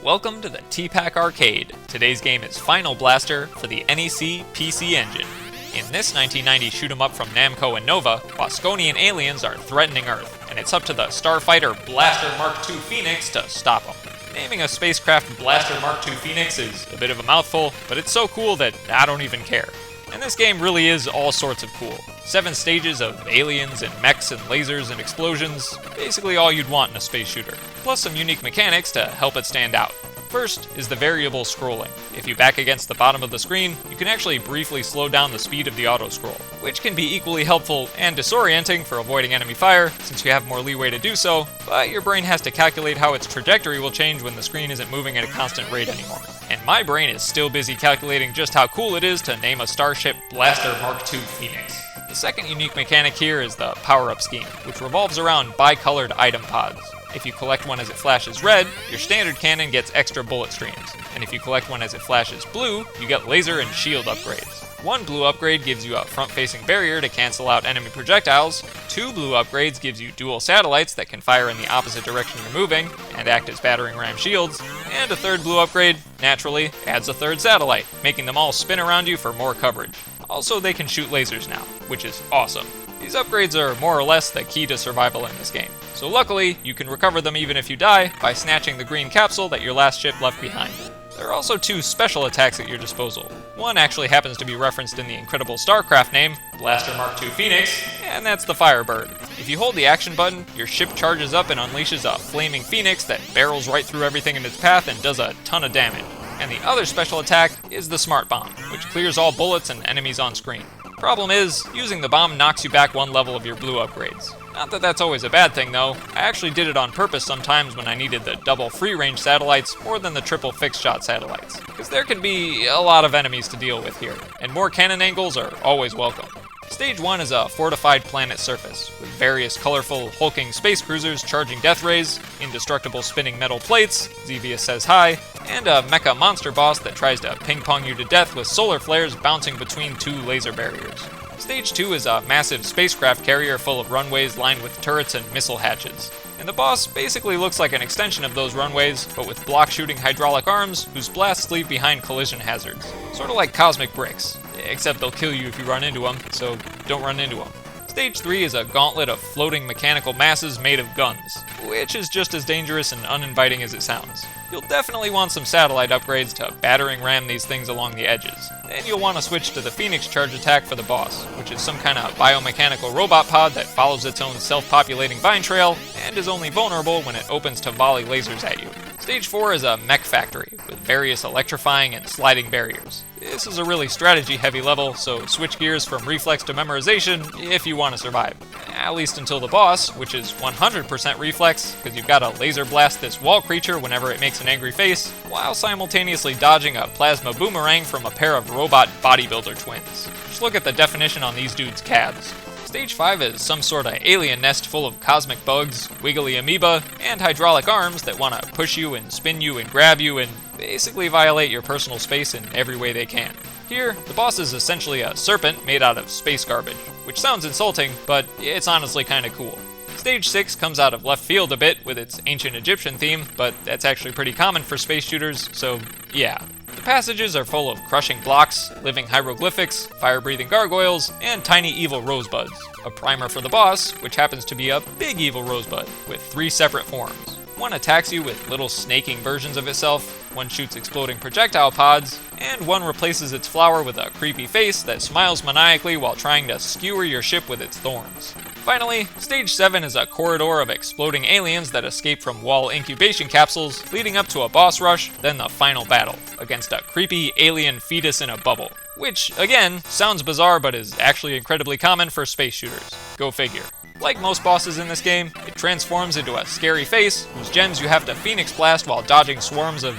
Welcome to the T-Pac Arcade. Today's game is Final Blaster for the NEC PC Engine. In this 1990 shoot-'em-up from Namco and Nova, Bosconian aliens are threatening Earth, and it's up to the Starfighter Blaster Mark II Phoenix to stop them. Naming a spacecraft Blaster Mark II Phoenix is a bit of a mouthful, but it's so cool that I don't even care. And this game really is all sorts of cool. 7 stages of aliens and mechs and lasers and explosions, basically all you'd want in a space shooter, plus some unique mechanics to help it stand out. First is the variable scrolling. If you back against the bottom of the screen, you can actually briefly slow down the speed of the auto-scroll, which can be equally helpful and disorienting for avoiding enemy fire, since you have more leeway to do so, but your brain has to calculate how its trajectory will change when the screen isn't moving at a constant rate anymore. And my brain is still busy calculating just how cool it is to name a starship Blaster Mark II Phoenix. The second unique mechanic here is the power-up scheme, which revolves around bi-colored item pods. If you collect one as it flashes red, your standard cannon gets extra bullet streams, and if you collect one as it flashes blue, you get laser and shield upgrades. One blue upgrade gives you a front-facing barrier to cancel out enemy projectiles, 2 blue upgrades gives you dual satellites that can fire in the opposite direction you're moving, and act as battering ram shields, and a third blue upgrade, naturally, adds a third satellite, making them all spin around you for more coverage. Also, they can shoot lasers now, which is awesome. These upgrades are more or less the key to survival in this game, so luckily, you can recover them even if you die by snatching the green capsule that your last ship left behind. There are also 2 special attacks at your disposal. One actually happens to be referenced in the incredible StarCraft name, Blaster Mark II Phoenix, and that's the Firebird. If you hold the action button, your ship charges up and unleashes a flaming phoenix that barrels right through everything in its path and does a ton of damage. And the other special attack is the Smart Bomb, which clears all bullets and enemies on screen. Problem is, using the bomb knocks you back 1 level of your blue upgrades. Not that that's always a bad thing though, I actually did it on purpose sometimes when I needed the double free-range satellites more than the triple fixed-shot satellites, because there can be a lot of enemies to deal with here, and more cannon angles are always welcome. Stage 1 is a fortified planet surface, with various colorful, hulking space cruisers charging death rays, indestructible spinning metal plates, Xevious says hi, and a mecha monster boss that tries to ping-pong you to death with solar flares bouncing between 2 laser barriers. Stage 2 is a massive spacecraft carrier full of runways lined with turrets and missile hatches. And the boss basically looks like an extension of those runways, but with block-shooting hydraulic arms whose blasts leave behind collision hazards. Sort of like cosmic bricks, except they'll kill you if you run into them, so don't run into them. Stage 3 is a gauntlet of floating mechanical masses made of guns, which is just as dangerous and uninviting as it sounds. You'll definitely want some satellite upgrades to battering ram these things along the edges. Then you'll want to switch to the Phoenix Charge attack for the boss, which is some kind of biomechanical robot pod that follows its own self-populating vine trail, and is only vulnerable when it opens to volley lasers at you. Stage 4 is a mech factory, with various electrifying and sliding barriers. This is a really strategy-heavy level, so switch gears from reflex to memorization if you want to survive. At least until the boss, which is 100% reflex, because you've got to laser blast this wall creature whenever it makes an angry face, while simultaneously dodging a plasma boomerang from a pair of robot bodybuilder twins. Just look at the definition on these dudes' calves. Stage 5 is some sort of alien nest full of cosmic bugs, wiggly amoeba, and hydraulic arms that want to push you and spin you and grab you and basically violate your personal space in every way they can. Here, the boss is essentially a serpent made out of space garbage, which sounds insulting, but it's honestly kinda cool. Stage 6 comes out of left field a bit with its ancient Egyptian theme, but that's actually pretty common for space shooters, so yeah. The passages are full of crushing blocks, living hieroglyphics, fire-breathing gargoyles, and tiny evil rosebuds. A primer for the boss, which happens to be a big evil rosebud, with 3 separate forms. One attacks you with little snaking versions of itself, one shoots exploding projectile pods, and one replaces its flower with a creepy face that smiles maniacally while trying to skewer your ship with its thorns. Finally, Stage 7 is a corridor of exploding aliens that escape from wall incubation capsules, leading up to a boss rush, then the final battle, against a creepy alien fetus in a bubble. Which, again, sounds bizarre but is actually incredibly common for space shooters. Go figure. Like most bosses in this game, it transforms into a scary face whose gems you have to Phoenix Blast while dodging swarms of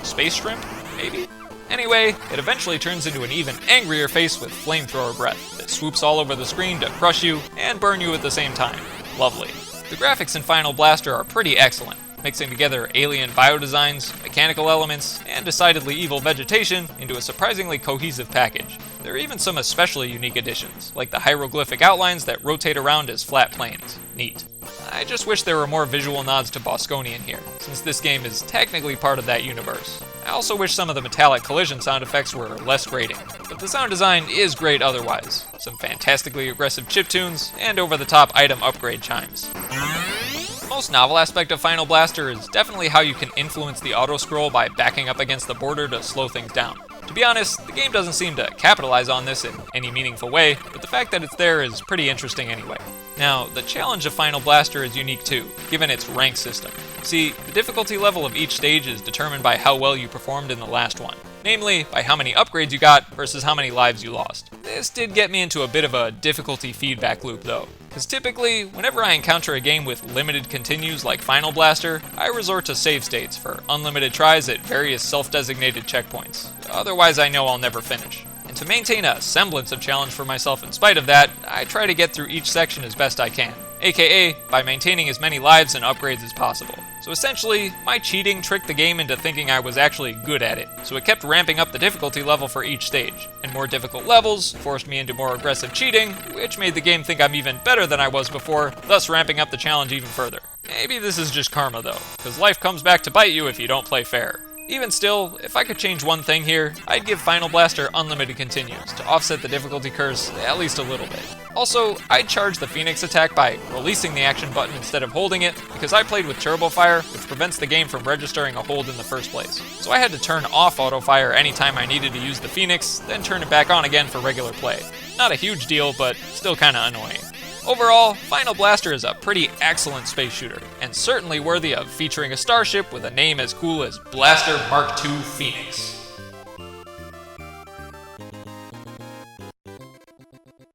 space shrimp, maybe? Anyway, it eventually turns into an even angrier face with flamethrower breath that swoops all over the screen to crush you and burn you at the same time. Lovely. The graphics in Final Blaster are pretty excellent. mixing together alien biodesigns, mechanical elements, and decidedly evil vegetation into a surprisingly cohesive package. There are even some especially unique additions, like the hieroglyphic outlines that rotate around as flat planes. Neat. I just wish there were more visual nods to Bosconian here, since this game is technically part of that universe. I also wish some of the metallic collision sound effects were less grating, but the sound design is great otherwise. Some fantastically aggressive chiptunes, and over-the-top item upgrade chimes. The most novel aspect of Final Blaster is definitely how you can influence the auto-scroll by backing up against the border to slow things down. To be honest, the game doesn't seem to capitalize on this in any meaningful way, but the fact that it's there is pretty interesting anyway. Now, the challenge of Final Blaster is unique too, given its rank system. See, the difficulty level of each stage is determined by how well you performed in the last one. Namely, by how many upgrades you got versus how many lives you lost. This did get me into a bit of a difficulty feedback loop though, because typically, whenever I encounter a game with limited continues like Final Blaster, I resort to save states for unlimited tries at various self-designated checkpoints. Otherwise, I know I'll never finish. And to maintain a semblance of challenge for myself in spite of that, I try to get through each section as best I can, aka by maintaining as many lives and upgrades as possible. So essentially, my cheating tricked the game into thinking I was actually good at it, so it kept ramping up the difficulty level for each stage, and more difficult levels forced me into more aggressive cheating, which made the game think I'm even better than I was before, thus ramping up the challenge even further. Maybe this is just karma though, because life comes back to bite you if you don't play fair. Even still, if I could change one thing here, I'd give Final Blaster unlimited continues to offset the difficulty curse at least a little bit. Also, I'd charge the Phoenix attack by releasing the action button instead of holding it, because I played with Turbo Fire, which prevents the game from registering a hold in the first place. So I had to turn off Auto Fire anytime I needed to use the Phoenix, then turn it back on again for regular play. Not a huge deal, but still kinda annoying. Overall, Final Blaster is a pretty excellent space shooter, and certainly worthy of featuring a starship with a name as cool as Blaster Mark II Phoenix.